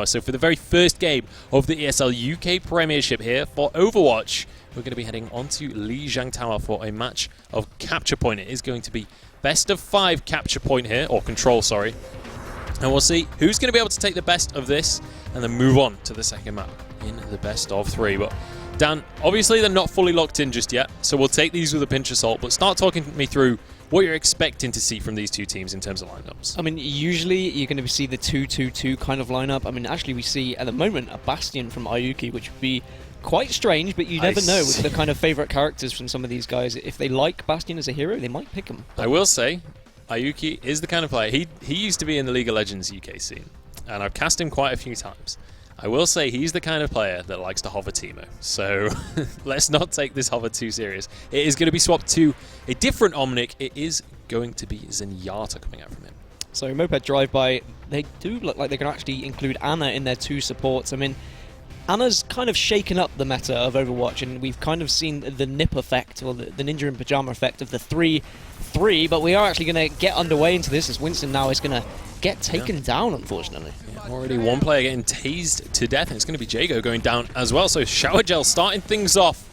So for the very first game of the ESL UK Premiership here for Overwatch, we're going to be heading on to Lijiang Tower for a match of Capture Point. It is going to be best of 5 Capture Point here, or Control, sorry. And we'll see who's going to be able to take the best of this and then move on to the second map in the best of 3. But Dan, obviously they're not fully locked in just yet, so we'll take these with a pinch of salt, but start talking me through what you're expecting to see from these two teams in terms of lineups. I mean, usually you're going to see the 2-2-2 kind of lineup. I mean, actually we see at the moment a Bastion from Ayuki, which would be quite strange, but you never know with the kind of favourite characters from some of these guys. If they like Bastion as a hero, they might pick him. I will say, Ayuki is the kind of player, he used to be in the League of Legends UK scene, and I've cast him quite a few times. I will say he's the kind of player that likes to hover Teemo, so let's not take this hover too serious. It is going to be swapped to a different Omnic. It is going to be Zenyatta coming out from him. So Moped Driveby, they do look like they can actually include Ana in their 2 supports. I mean, Ana's kind of shaken up the meta of Overwatch, and we've kind of seen the nip effect, or the ninja in pyjama effect of the 3-3, but we are actually going to get underway into this as Winston now is going to get taken down, unfortunately. Yeah, already one player getting tased to death, and it's going to be Jago going down as well. So Shower Gel starting things off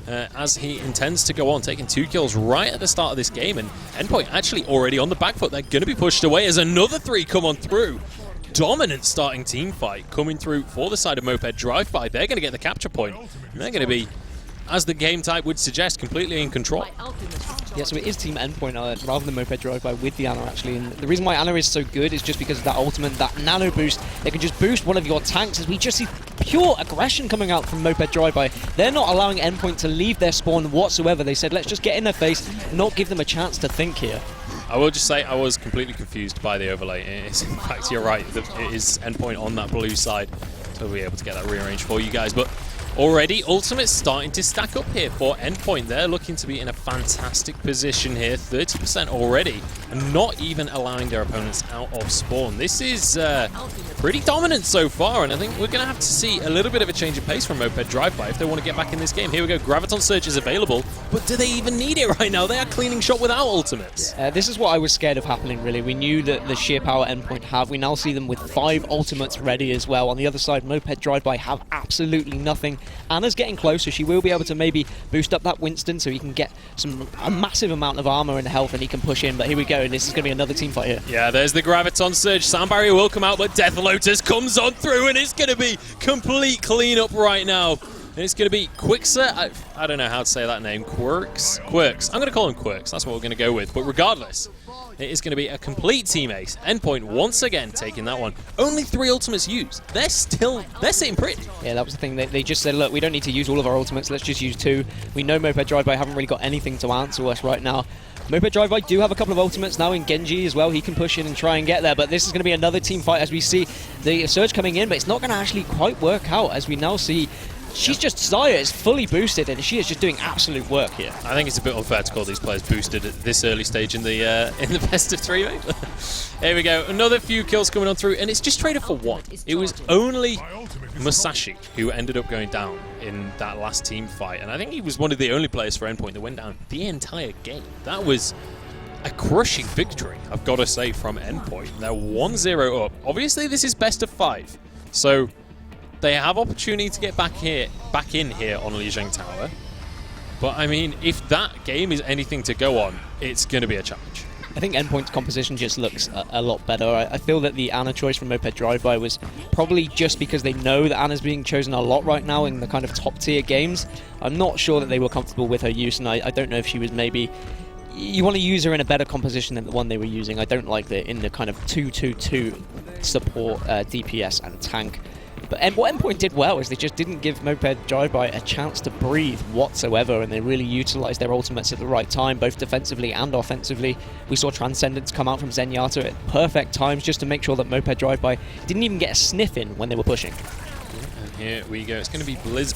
as he intends to go on, taking 2 kills right at the start of this game, and Endpoint actually already on the back foot. They're going to be pushed away as another 3 come on through. Dominant starting team fight coming through for the side of Moped Driveby. They're going to get the capture point, and they're going to be, as the game type would suggest, completely in control. Yeah, so it is Team Endpoint rather than Moped Driveby with the Ana, actually. And the reason why Ana is so good is just because of that ultimate, that nano boost. They can just boost one of your tanks, as we just see pure aggression coming out from Moped Driveby. They're not allowing Endpoint to leave their spawn whatsoever. They said, let's just get in their face, not give them a chance to think here. I will just say I was completely confused by the overlay. It is, in fact, you're right. It is Endpoint on that blue side. So we'll be able to get that rearranged for you guys. But already, Ultimate's starting to stack up here for Endpoint. They're looking to be in a fantastic position here. 30% already, and not even allowing their opponents out of spawn. This is pretty dominant so far, and I think we're going to have to see a little bit of a change of pace from Moped Driveby if they want to get back in this game. Here we go. Graviton Surge is available, but do they even need it right now? They are cleaning shot without ultimates. This is what I was scared of happening, really. We knew that the sheer power Endpoint have. We now see them with 5 ultimates ready as well. On the other side, Moped Driveby have absolutely nothing. Ana's getting closer. She will be able to maybe boost up that Winston so he can get a massive amount of armor and health, and he can push in. But here we go. This is going to be another team fight here. Yeah, there's the Graviton Surge. Sound Barrier will come out, but Death Lotus comes on through, and it's going to be complete cleanup right now. And it's going to be Quixer. I don't know how to say that name. Quirks? Quirks. I'm going to call him Quirks. That's what we're going to go with. But regardless, it is going to be a complete team ace. Endpoint once again taking that one. Only 3 ultimates used. They're sitting pretty. Yeah, that was the thing. They just said, look, we don't need to use all of our ultimates. Let's just use 2. We know Moped Driveby haven't really got anything to answer us right now. Moped Driveby do have a couple of ultimates now in Genji as well. He can push in and try and get there, but this is going to be another team fight as we see the Surge coming in, but it's not going to actually quite work out as we now see she's just, Zaya is fully boosted, and she is just doing absolute work here. I think it's a bit unfair to call these players boosted at this early stage in the best of 3, mate. Here we go, another few kills coming on through, and it's just traded for 1. It was only Musashi who ended up going down in that last team fight, and I think he was one of the only players for Endpoint that went down the entire game. That was a crushing victory, I've got to say, from Endpoint. They're 1-0 up. Obviously, this is best of 5, so they have opportunity to get back in here on Lijiang Tower. But I mean, if that game is anything to go on, it's going to be a challenge. I think Endpoint's composition just looks a lot better. I feel that the Ana choice from Moped Driveby was probably just because they know that Ana's being chosen a lot right now in the kind of top tier games. I'm not sure that they were comfortable with her use, and I don't know if she was maybe... You want to use her in a better composition than the one they were using. I don't like in the kind of 2-2-2 support, DPS and tank. But what Endpoint did well is they just didn't give Moped Driveby a chance to breathe whatsoever, and they really utilised their ultimates at the right time, both defensively and offensively. We saw Transcendence come out from Zenyatta at perfect times just to make sure that Moped Driveby didn't even get a sniff in when they were pushing. And here we go. It's going to be Blizz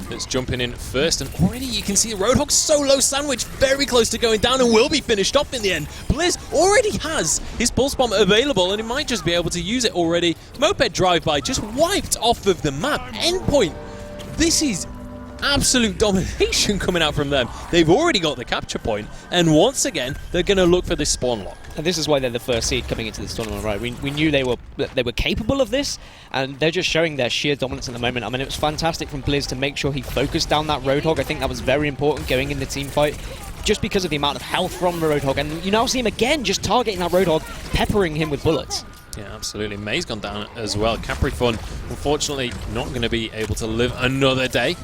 that's jumping in first, and already you can see the Roadhog solo sandwich very close to going down and will be finished off in the end. Blizz already has his pulse bomb available, and he might just be able to use it already. Moped Driveby just wiped off of the map. Endpoint, this is absolute domination coming out from them. They've already got the capture point, and once again, they're going to look for this spawn lock. And this is why they're the first seed coming into this tournament, right? We knew they were capable of this, and they're just showing their sheer dominance at the moment. I mean, it was fantastic from Blizz to make sure he focused down that Roadhog. I think that was very important going in the team fight, just because of the amount of health from the Roadhog. And you now see him again just targeting that Roadhog, peppering him with bullets. Yeah, absolutely. May's gone down as well. Caprifun, unfortunately, not going to be able to live another day.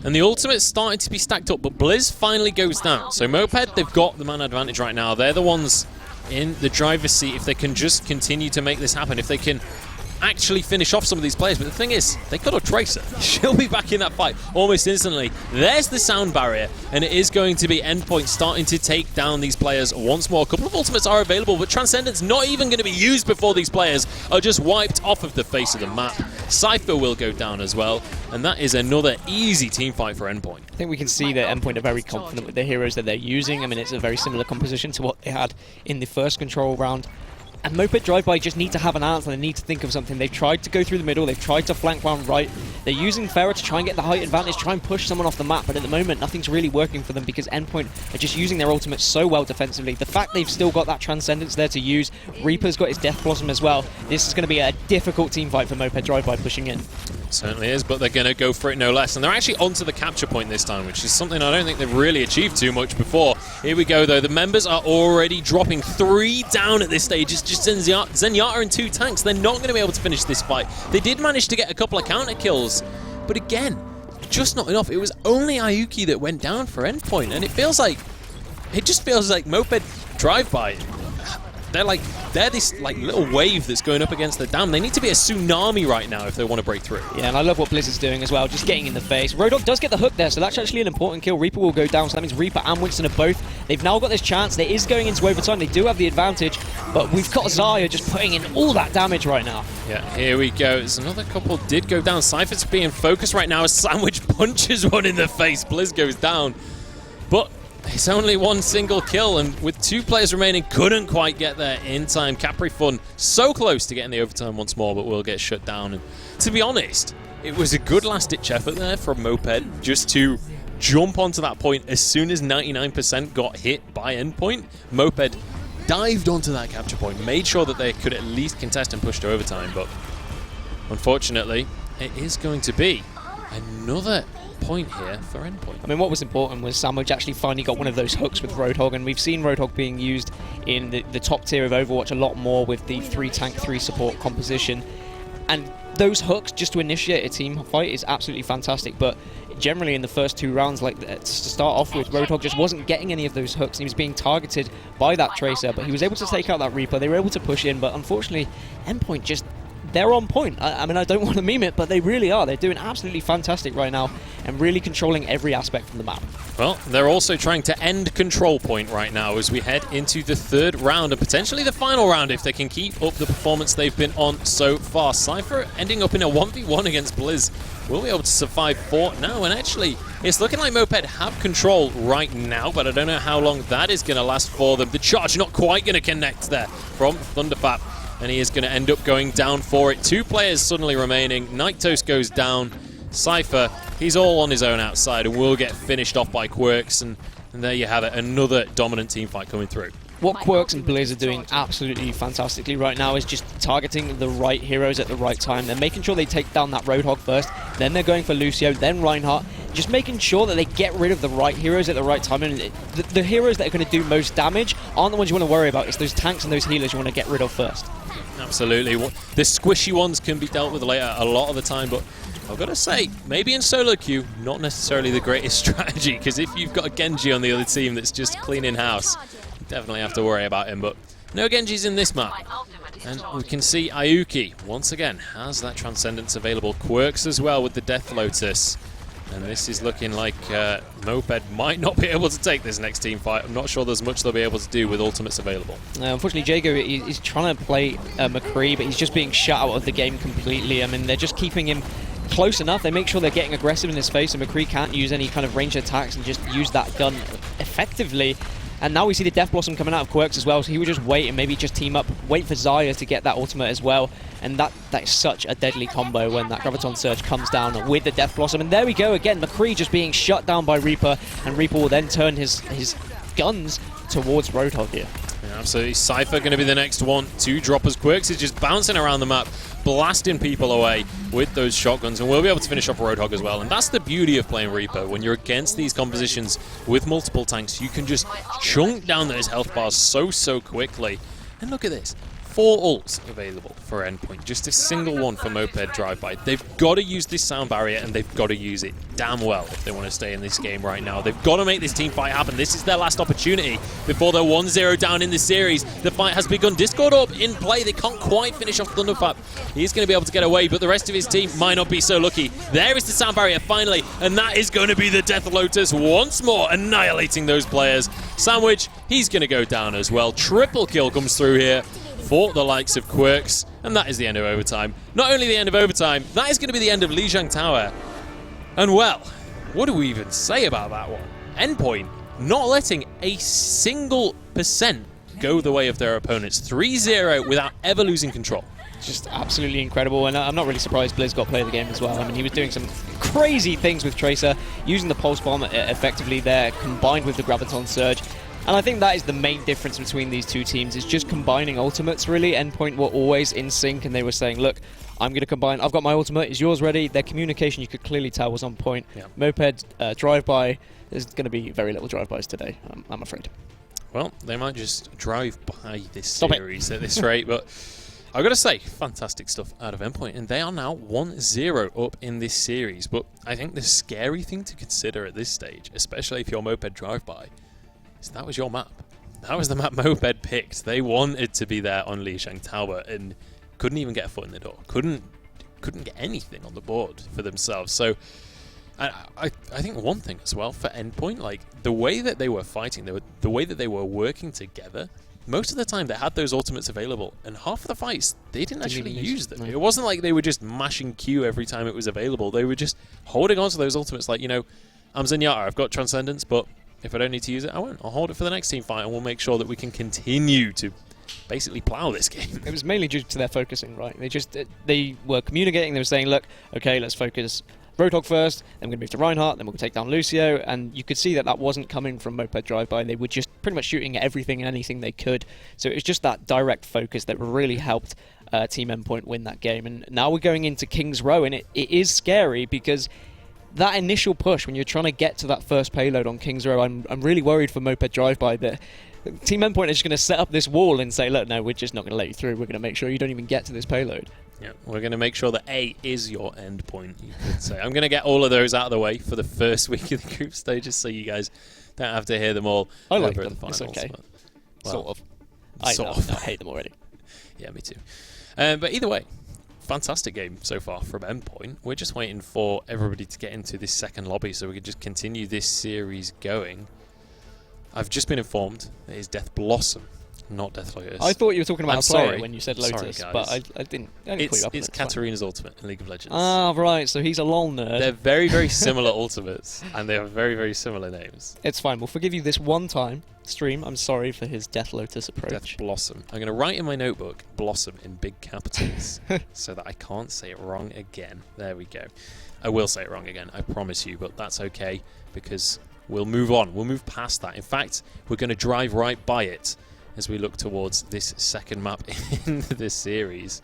And the ultimate's starting to be stacked up, but Blizz finally goes down. So Moped, they've got the man advantage right now. They're the ones in the driver's seat if they can just continue to make this happen, if they can actually finish off some of these players. But the thing is, they got a Tracer. She'll be back in that fight almost instantly. There's the sound barrier, and it is going to be Endpoint starting to take down these players once more. A couple of ultimates are available, but Transcendence not even going to be used before these players are just wiped off of the face of the map. Cypher will go down as well, and that is another easy team fight for Endpoint. I think we can see that Endpoint are very confident with the heroes that they're using. I mean, it's a very similar composition to what they had in the first control round. And Moped Driveby just need to have an answer. They need to think of something. They've tried to go through the middle. They've tried to flank round right. They're using Farah to try and get the height advantage, try and push someone off the map. But at the moment, nothing's really working for them because Endpoint are just using their ultimate so well defensively. The fact they've still got that Transcendence there to use. Reaper's got his Death Blossom as well. This is going to be a difficult team fight for Moped Driveby pushing in. Certainly is, but they're going to go for it no less. And they're actually onto the capture point this time, which is something I don't think they've really achieved too much before. Here we go, though. The members are already dropping 3 down at this stage. It's just Zenyatta and 2 tanks. They're not going to be able to finish this fight. They did manage to get a couple of counter kills, but again, just not enough. It was only Ayuki that went down for Endpoint, and it just feels like Moped Driveby. They're this little wave that's going up against the dam. They need to be a tsunami right now if they want to break through. Yeah, and I love what Blizz is doing as well, just getting in the face. Roadhog does get the hook there, so that's actually an important kill. Reaper will go down, so that means Reaper and Winston are both. They've now got this chance. There is going into overtime. They do have the advantage, but we've got Zaya just putting in all that damage right now. Yeah, here we go. There's another couple did go down. Cypher's being focused right now as Sandwich punches one in the face. Blizz goes down, but it's only one single kill, and with 2 players remaining, couldn't quite get there in time. Caprifun so close to getting the overtime once more, but will get shut down. And to be honest, it was a good last-ditch effort there from Moped just to jump onto that point as soon as 99% got hit by Endpoint. Moped dived onto that capture point, made sure that they could at least contest and push to overtime, but unfortunately, it is going to be another point here for Endpoint. I mean, what was important was Sandwich actually finally got one of those hooks with Roadhog, and we've seen Roadhog being used in the top tier of Overwatch a lot more with the 3 tank, 3 support composition. And those hooks, just to initiate a team fight, is absolutely fantastic. But generally in the first 2 rounds, to start off with, Roadhog just wasn't getting any of those hooks. He was being targeted by that Tracer, but he was able to take out that Reaper. They were able to push in, but unfortunately, Endpoint just... they're on point. I mean, I don't want to meme it, but they really are. They're doing absolutely fantastic right now and really controlling every aspect of the map. Well, they're also trying to end control point right now as we head into the 3rd round and potentially the final round if they can keep up the performance they've been on so far. Cypher ending up in a 1v1 against Blizz. Will be able to survive 4 now, and actually, it's looking like Moped have control right now, but I don't know how long that is going to last for them. The charge not quite going to connect there from Thunderfap, and he is going to end up going down for it. 2 players suddenly remaining. Nighttoast goes down. Cypher, he's all on his own outside and will get finished off by Quirks, and there you have it, another dominant team fight coming through. What Quirks and Blizz are doing absolutely fantastically right now is just targeting the right heroes at the right time. They're making sure they take down that Roadhog first, then they're going for Lucio, then Reinhardt, just making sure that they get rid of the right heroes at the right time. And the heroes that are going to do most damage aren't the ones you want to worry about. It's those tanks and those healers you want to get rid of first. Absolutely. The squishy ones can be dealt with later a lot of the time, but I've got to say, maybe in solo queue, not necessarily the greatest strategy, because if you've got a Genji on the other team that's just cleaning house, you definitely have to worry about him. But no Genjis in this map. And we can see Ayuki, once again, has that Transcendence available. Quirks as well with the Death Lotus. And this is looking like Moped might not be able to take this next team fight. I'm not sure there's much they'll be able to do with ultimates available. Unfortunately, Jago is trying to play McCree, but he's just being shut out of the game completely. I mean, they're just keeping him close enough. They make sure they're getting aggressive in his face, and McCree can't use any kind of ranged attacks and just use that gun effectively. And now we see the Death Blossom coming out of Quirks as well, so he would just wait and maybe just team up, wait for Xayah to get that ultimate as well. And that is such a deadly combo when that Graviton Surge comes down with the Death Blossom. And there we go again, McCree just being shut down by Reaper, and Reaper will then turn his guns towards Roadhog here. Yeah, absolutely. Cypher going to be the next one to drop as Quirks is just bouncing around the map, blasting people away with those shotguns, and we'll be able to finish off Roadhog as well. And that's the beauty of playing Reaper. When you're against these compositions with multiple tanks, you can just chunk down those health bars so quickly. And look at this. 4 ults available for Endpoint, just a single one for Moped Driveby. They've got to use this sound barrier, and they've got to use it damn well if they want to stay in this game right now. They've got to make this team fight happen. This is their last opportunity before they're 1-0 down in the series. The fight has begun. Discord up in play. They can't quite finish off Thunderfap. He's going to be able to get away, but the rest of his team might not be so lucky. There is the sound barrier finally, and that is going to be the Death Lotus once more, annihilating those players. Sandwich, he's going to go down as well. Triple kill comes through here for the likes of Quirks, and that is the end of overtime. Not only the end of overtime, that is going to be the end of Lijiang Tower. And well, what do we even say about that one? Endpoint not letting a single % go the way of their opponents. 3-0 without ever losing control. Just absolutely incredible, and I'm not really surprised Blizz got play of the game as well. I mean, he was doing some crazy things with Tracer, using the Pulse Bomb effectively there, combined with the Graviton Surge. And I think that is the main difference between these two teams, is just combining ultimates, really. Endpoint were always in sync, and they were saying, look, I'm going to combine, I've got my ultimate, is yours ready? Their communication, you could clearly tell, was on point. Yeah. Moped, Drive-By, there's going to be very little drive-bys today, I'm afraid. Well, they might just drive by this series at this rate, but I've got to say, fantastic stuff out of Endpoint, and they are now 1-0 up in this series. But I think the scary thing to consider at this stage, especially if you're Moped Drive-By, so that was your map. That was the map Moped picked. They wanted to be there on Lijiang Tower and couldn't even get a foot in the door. Couldn't get anything on the board for themselves. So I think one thing as well for Endpoint, like the way that they were fighting, the way that they were working together, most of the time they had those ultimates available, and half of the fights they didn't actually use them. No. It wasn't like they were just mashing Q every time it was available. They were just holding on to those ultimates like, you know, I'm Zenyatta, I've got Transcendence, but if I don't need to use it, I won't. I'll hold it for the next team fight, and we'll make sure that we can continue to basically plow this game. It was mainly due to their focusing, right? They were communicating. They were saying, look, okay, let's focus Roadhog first, then we're going to move to Reinhardt, then we'll take down Lucio, and you could see that that wasn't coming from Moped Drive-By. They were just pretty much shooting at everything and anything they could. So it was just that direct focus that really helped Team Endpoint win that game. And now we're going into King's Row, and it is scary because that initial push, when you're trying to get to that first payload on King's Row, I'm really worried for Moped Drive-By that Team Endpoint is just going to set up this wall and say, look, no, we're just not going to let you through. We're going to make sure you don't even get to this payload. Yeah, we're going to make sure that A is your endpoint, you could say. I'm going to get all of those out of the way for the first week of the group stages so you guys don't have to hear them all. I like them. The finals, it's okay. But, well, sort of. I hate them already. Yeah, me too. But either way, fantastic game so far from Endpoint. We're just waiting for everybody to get into this second lobby so we can just continue this series going. I've just been informed that it's Death Blossom, not Death Lotus. I thought you were talking about a player when you said Lotus, sorry, but I didn't it's up. It's Katarina's ultimate in League of Legends. Ah, right, so he's a LoL nerd. They're very, very similar ultimates, and they have very, very similar names. It's fine, we'll forgive you this one time. Stream, I'm sorry for his Death Lotus approach. Death Blossom. I'm going to write in my notebook, Blossom, in big capitals, so that I can't say it wrong again. There we go. I will say it wrong again, I promise you, but that's okay, because we'll move on. We'll move past that. In fact, we're going to drive right by it as we look towards this second map in this series.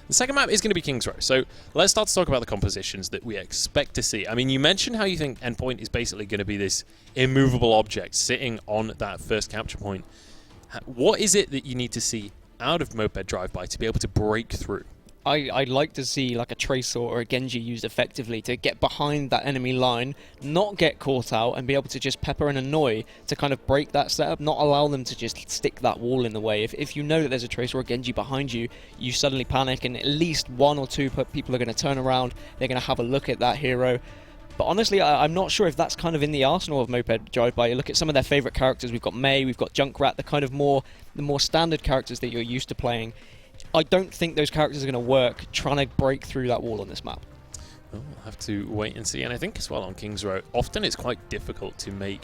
The second map is going to be King's Row. So let's start to talk about the compositions that we expect to see. I mean, you mentioned how you think Endpoint is basically going to be this immovable object sitting on that first capture point. What is it that you need to see out of Moped Drive-By to be able to break through? I'd like to see like a Tracer or a Genji used effectively to get behind that enemy line, not get caught out, and be able to just pepper and annoy to kind of break that setup, not allow them to just stick that wall in the way. If you know that there's a Tracer or a Genji behind you, you suddenly panic, and at least one or two people are going to turn around, they're going to have a look at that hero. But honestly, I'm not sure if that's kind of in the arsenal of Moped Drive-By. You look at some of their favourite characters. We've got Mei, we've got Junkrat, the more standard characters that you're used to playing. I don't think those characters are going to work trying to break through that wall on this map. Well, we'll have to wait and see. And I think as well on King's Row, often it's quite difficult to make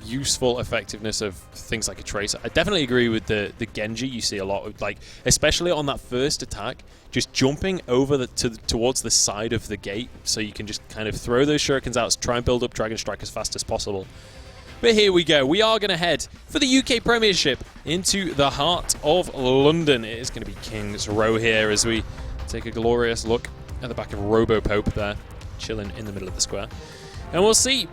useful effectiveness of things like a Tracer. I definitely agree with the Genji. You see a lot of, like, especially on that first attack, just jumping over towards the side of the gate, so you can just kind of throw those shurikens out, try and build up Dragon Strike as fast as possible. But here we go. We are going to head for the UK Premiership into the heart of London. It is going to be King's Row here as we take a glorious look at the back of Robo-Pope there, chilling in the middle of the square. And we'll see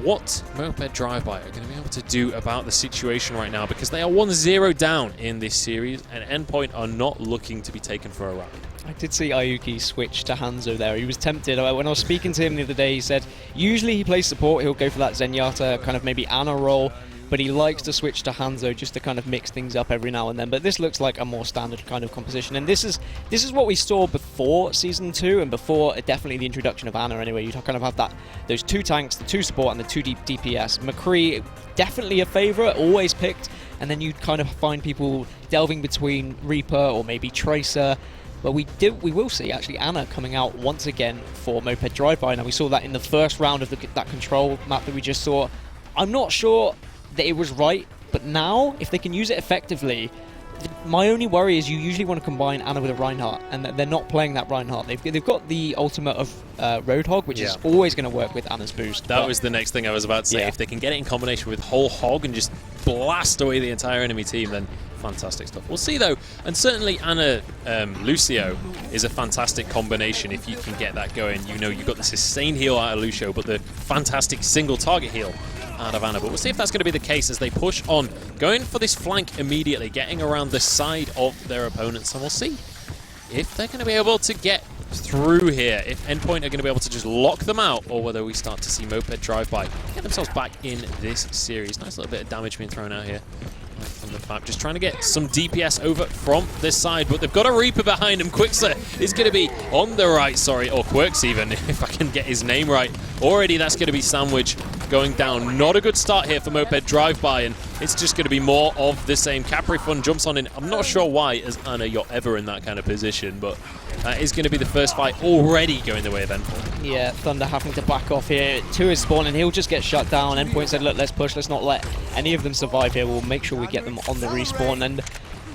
what Moped Driveby are going to be able to do about the situation right now, because they are 1-0 down in this series, and Endpoint are not looking to be taken for a ride. I did see Ayuki switch to Hanzo there. He was tempted. When I was speaking to him the other day, he said usually he plays support, he'll go for that Zenyatta kind of maybe Ana role, but he likes to switch to Hanzo just to kind of mix things up every now and then. But this looks like a more standard kind of composition, and this is what we saw before Season 2 and before definitely the introduction of Ana anyway. You kind of have those 2 tanks, the 2 support and the 2 DPS. McCree, definitely a favourite, always picked, and then you'd kind of find people delving between Reaper or maybe Tracer. But we will see actually Ana coming out once again for Moped Driveby. Now we saw that in the first round of that control map that we just saw. I'm not sure that it was right, but now if they can use it effectively, my only worry is you usually want to combine Ana with a Reinhardt, and they're not playing that Reinhardt. They've got the ultimate of Roadhog, which is always going to work with Ana's boost. That was the next thing I was about to say. If they can get it in combination with Whole Hog and just blast away the entire enemy team, then fantastic stuff. We'll see though, and certainly Ana Lucio is a fantastic combination if you can get that going. You know, you've got the sustained heal out of Lucio, but the fantastic single target heal out of Ana. But we'll see if that's going to be the case as they push on, going for this flank immediately, getting around the side of their opponents, and we'll see if they're going to be able to get through here, if Endpoint are going to be able to just lock them out, or whether we start to see Moped Driveby get themselves back in this series. Nice little bit of damage being thrown out here from the FAP, just trying to get some DPS over from this side, but they've got a Reaper behind him. Quixer is going to be on the right, sorry, or Quirks even, if I can get his name right. Already that's going to be Sandwich going down. Not a good start here for Moped Driveby, and it's just going to be more of the same. Caprifun jumps on in. I'm not sure why, as Ana, you're ever in that kind of position, but that is going to be the first fight already going the way of Endpoint. Yeah, Thunder having to back off here. 2 is spawning, he'll just get shut down. Endpoint said, look, let's push, let's not let any of them survive here. We'll make sure we get them on the respawn. And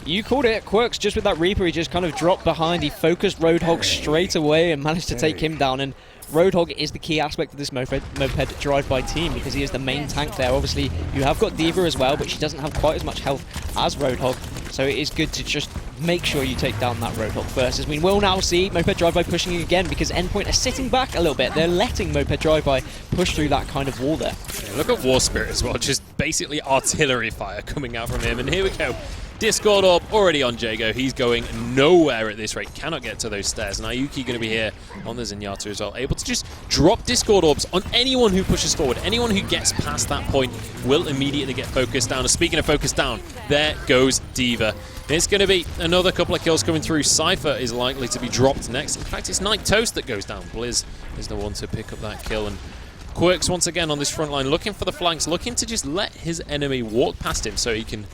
you called it, Quirks, just with that Reaper, he just kind of dropped behind. He focused Roadhog straight away and managed to take him down. And Roadhog is the key aspect of this Moped Driveby team, because he is the main tank there. Obviously, you have got D.Va as well, but she doesn't have quite as much health as Roadhog, so it is good to just make sure you take down that Roadhog first, as we will now see Moped Driveby pushing again, because Endpoint are sitting back a little bit. They're letting Moped Driveby push through that kind of wall there. Yeah, look at War Spirit as well, just basically artillery fire coming out from him, and here we go. Discord Orb already on Jago. He's going nowhere at this rate. Cannot get to those stairs. And Ayuki going to be here on the Zenyatta as well. Able to just drop Discord Orbs on anyone who pushes forward. Anyone who gets past that point will immediately get focused down. And speaking of focused down, there goes D.Va. It's going to be another couple of kills coming through. Cypher is likely to be dropped next. In fact, it's Night Toast that goes down. Blizz is the one to pick up that kill. And Quirks once again on this front line, looking for the flanks, looking to just let his enemy walk past him so he can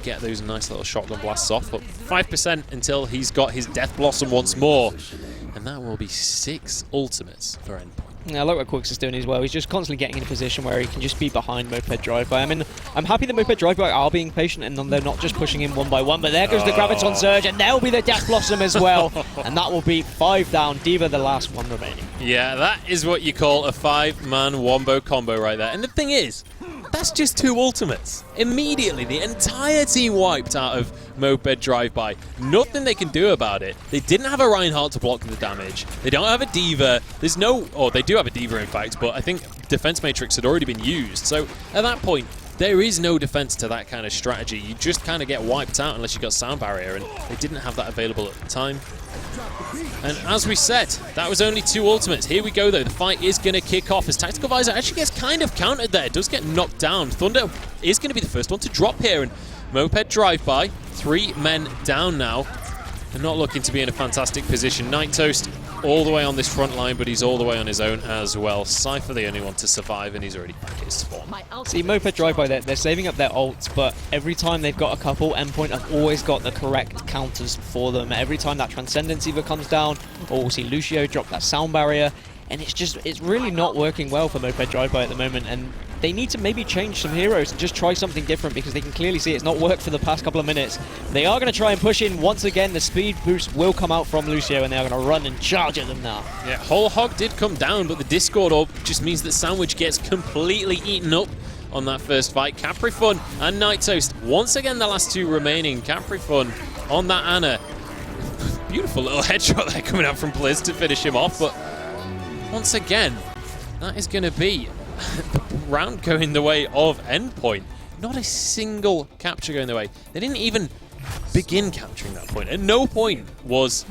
get those nice little shotgun blasts off. But 5% until he's got his Death Blossom once more. And that will be 6 ultimates for Endpoint. Yeah, I like what Quirks is doing as well. He's just constantly getting in a position where he can just be behind Moped Driveby. I mean, I'm happy that Moped Driveby are being patient and they're not just pushing him one by one, but there goes the Graviton Surge, and there'll be the Death Blossom as well. And that will be 5 down. D.Va the last one remaining. Yeah, that is what you call a 5-man wombo combo right there. And the thing is, that's just 2 ultimates. Immediately, the entire team wiped out of Moped Driveby. Nothing they can do about it. They didn't have a Reinhardt to block the damage. They don't have a D.Va. There's no... or they do have a D.Va, in fact, but I think Defense Matrix had already been used. So, at that point, there is no defense to that kind of strategy. You just kind of get wiped out unless you got Sound Barrier, and they didn't have that available at the time. And as we said, that was only 2 ultimates. Here we go, though. The fight is going to kick off as Tactical Visor actually gets kind of countered there. It does get knocked down. Thunder is going to be the first one to drop here, and Moped Driveby, 3 men down now. They're not looking to be in a fantastic position. Night Toast all the way on this front line, but he's all the way on his own as well. Cypher the only one to survive, and he's already back at his spawn. See, Moped Driveby, they're saving up their ults, but every time they've got a couple, Endpoint have always got the correct counters for them. Every time that Transcendence either comes down, or we'll see Lucio drop that Sound Barrier, and it's really not working well for Moped Driveby at the moment. And they need to maybe change some heroes and just try something different, because they can clearly see it's not worked for the past couple of minutes. They are going to try and push in once again. The speed boost will come out from Lucio, and they are going to run and charge at them now. Yeah, Whole Hog did come down, but the Discord orb just means that Sandwich gets completely eaten up on that first fight. Caprifun and Night Toast, once again the last two remaining. Caprifun on that Ana. Beautiful little headshot there coming out from Blizz to finish him off, but once again, that is going to be the round going the way of Endpoint. Not a single capture going the way. They didn't even begin capturing that point. At no point was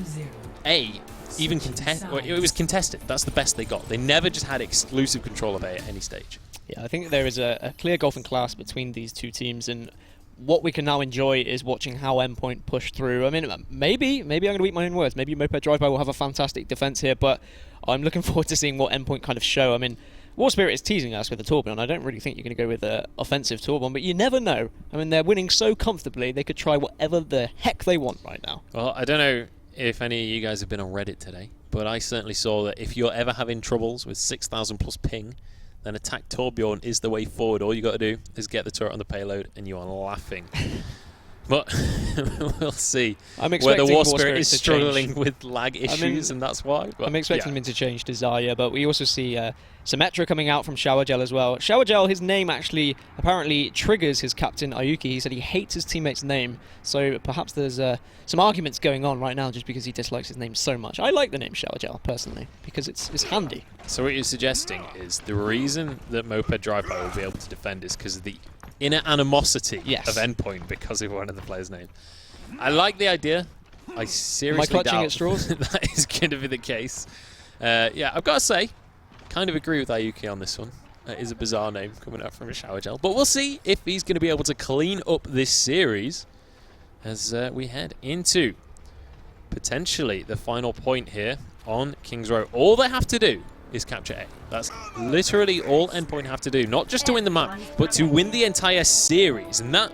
even contested. It was contested. That's the best they got. They never just had exclusive control of A at any stage. Yeah, I think there is a clear gulf in class between these two teams, and what we can now enjoy is watching how Endpoint push through. I mean, maybe I'm going to eat my own words. Maybe Moped Driveby will have a fantastic defense here, but I'm looking forward to seeing what Endpoint kind of show. I mean, War Spirit is teasing us with the Tourbillon. I don't really think you're going to go with an offensive Tourbillon, but you never know. I mean, they're winning so comfortably, they could try whatever the heck they want right now. Well, I don't know if any of you guys have been on Reddit today, but I certainly saw that if you're ever having troubles with 6,000 plus ping, then attack Tourbillon is the way forward. All you got to do is get the turret on the payload, and you are laughing. But we'll see. I'm expecting whether War Spirit is to struggling change with lag issues, and that's why. But I'm expecting him to change to Zarya, but we also see Symmetra coming out from Shower Gel as well. Shower Gel, his name actually apparently triggers his captain Ayuki. He said he hates his teammate's name, so perhaps there's some arguments going on right now just because he dislikes his name so much. I like the name Shower Gel, personally, because it's handy. So what you're suggesting is the reason that Moped Driveby will be able to defend is because of the inner animosity of Endpoint because of one of the players' name. I like the idea. I seriously doubt at straws? that is going to be the case. Yeah, I've got to say, kind of agree with Ayuki on this one. That is a bizarre name coming out from a Shower Gel. But we'll see if he's going to be able to clean up this series as we head into potentially the final point here on King's Row. All they have to do is capture A. That's literally all Endpoint have to do. Not just to win the map, but to win the entire series. And that,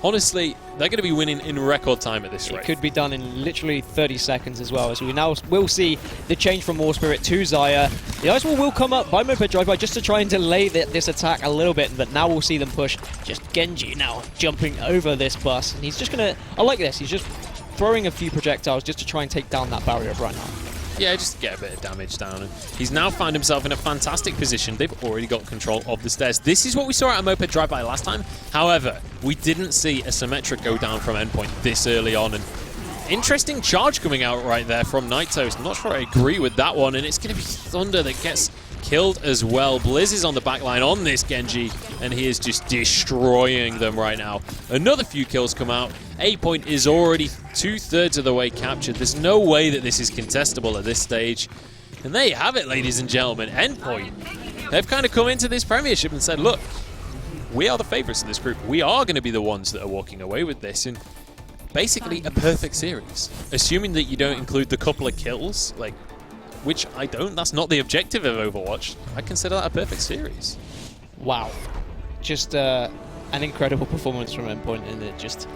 honestly, they're going to be winning in record time at this rate. It could be done in literally 30 seconds as well, as we now will see the change from War Spirit to Zarya. The Ice Wall will come up by Moped Driveby just to try and delay this attack a little bit, but now we'll see them push. Just Genji now jumping over this bus, and he's just going to... I like this. He's just throwing a few projectiles just to try and take down that barrier right now. Yeah, just to get a bit of damage down. And he's now found himself in a fantastic position. They've already got control of the stairs. This is what we saw at a Moped Driveby last time. However, we didn't see a Symmetra go down from Endpoint this early on. And interesting charge coming out right there from Night Toast. I'm not sure I agree with that one. And it's going to be Thunder that gets killed as well. Blizz is on the back line on this Genji, and he is just destroying them right now. Another few kills come out. A point is already 2/3 of the way captured. There's no way that this is contestable at this stage. And there you have it, ladies and gentlemen. Endpoint. They've kind of come into this Premiership and said, look, we are the favourites in this group. We are going to be the ones that are walking away with this. And basically a perfect series. Assuming that you don't include the couple of kills, like, which I don't. That's not the objective of Overwatch. I consider that a perfect series. Wow. Just an incredible performance from Endpoint, and it just...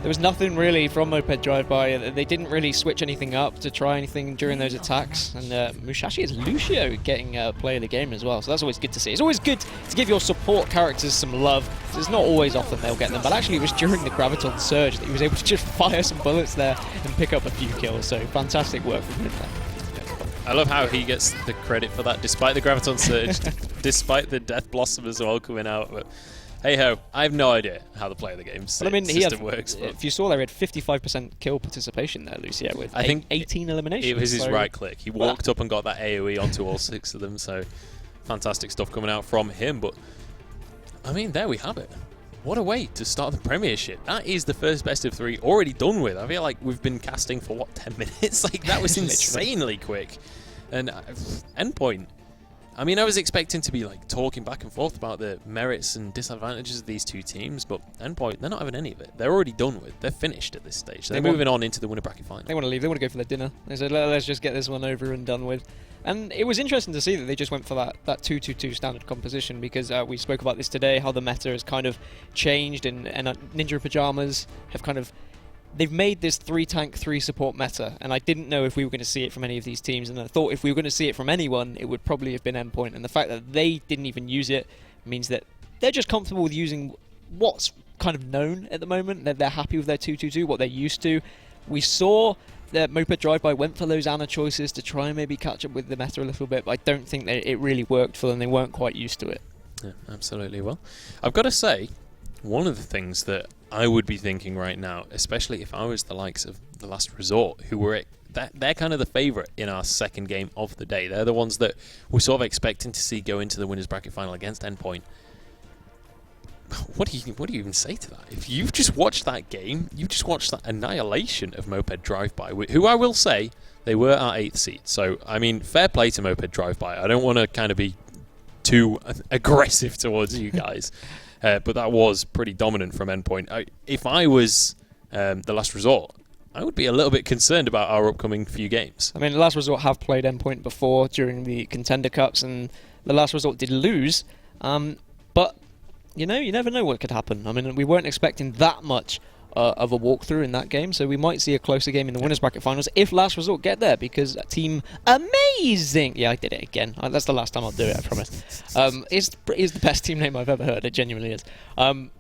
There was nothing really from Moped Driveby. They didn't really switch anything up to try anything during those attacks. And Musashi is Lucio getting play of the game as well, so that's always good to see. It's always good to give your support characters some love. It's not always often they'll get them, but actually it was during the Graviton Surge that he was able to just fire some bullets there and pick up a few kills. So fantastic work from him there. I love how he gets the credit for that, despite the Graviton Surge, despite the Death Blossom as well coming out. But hey ho, I have no idea how the play of the game system works. But if you saw there, he had 55% kill participation there, Lucio, with I think 18 eliminations. It was his right click. He walked up and got that AoE onto all 6 of them, so fantastic stuff coming out from him. But, I mean, there we have it. What a way to start the Premiership. That is the first best of 3 already done with. I feel like we've been casting for, what, 10 minutes? Like, that was insanely quick. And Endpoint, I mean, I was expecting to be, like, talking back and forth about the merits and disadvantages of these two teams, but Endpoint, they're not having any of it. They're already done with. They're finished at this stage. They're moving on into the winner bracket final. They want to leave. They want to go for their dinner. They said, let's just get this one over and done with. And it was interesting to see that they just went for that 2-2-2 standard composition, because we spoke about this today, how the meta has kind of changed, and Ninja Pyjamas have kind of they've made this 3-tank, 3-support meta, and I didn't know if we were going to see it from any of these teams, and I thought if we were going to see it from anyone, it would probably have been Endpoint, and the fact that they didn't even use it means that they're just comfortable with using what's kind of known at the moment. They're happy with their 2-2-2, what they're used to. We saw that Moped Driveby went for those Ana choices to try and maybe catch up with the meta a little bit, but I don't think that it really worked for them. They weren't quite used to it. Yeah, absolutely. Well, I've got to say, one of the things that I would be thinking right now, especially if I was the likes of The Last Resort, who were they're kind of the favourite in our second game of the day. They're the ones that we're sort of expecting to see go into the winners bracket final against Endpoint. What do you even say to that? If you've just watched that game, you've just watched that annihilation of Moped Driveby, who I will say, they were our 8th seed. So, I mean, fair play to Moped Driveby. I don't want to kind of be too aggressive towards you guys, but that was pretty dominant from Endpoint. If I was The Last Resort, I would be a little bit concerned about our upcoming few games. I mean, The Last Resort have played Endpoint before during the Contender Cups, and The Last Resort did lose, but you know, you never know what could happen. I mean, we weren't expecting that much of a walkthrough in that game, so we might see a closer game in the winners bracket finals if Last Resort get there, because Team Amazing, yeah, I did it again. That's the last time I'll do it, I promise. Is the best team name I've ever heard. It genuinely is.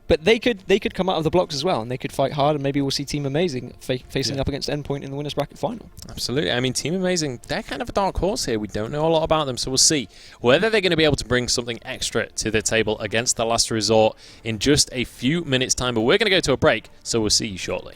But they could come out of the blocks as well, and they could fight hard, and maybe we'll see Team Amazing facing up against Endpoint in the winners bracket final. Absolutely. I mean, Team Amazing, they're kind of a dark horse here. We don't know a lot about them, so we'll see whether they're going to be able to bring something extra to the table against The Last Resort in just a few minutes' time. But we're going to go to a break, so we'll see you shortly.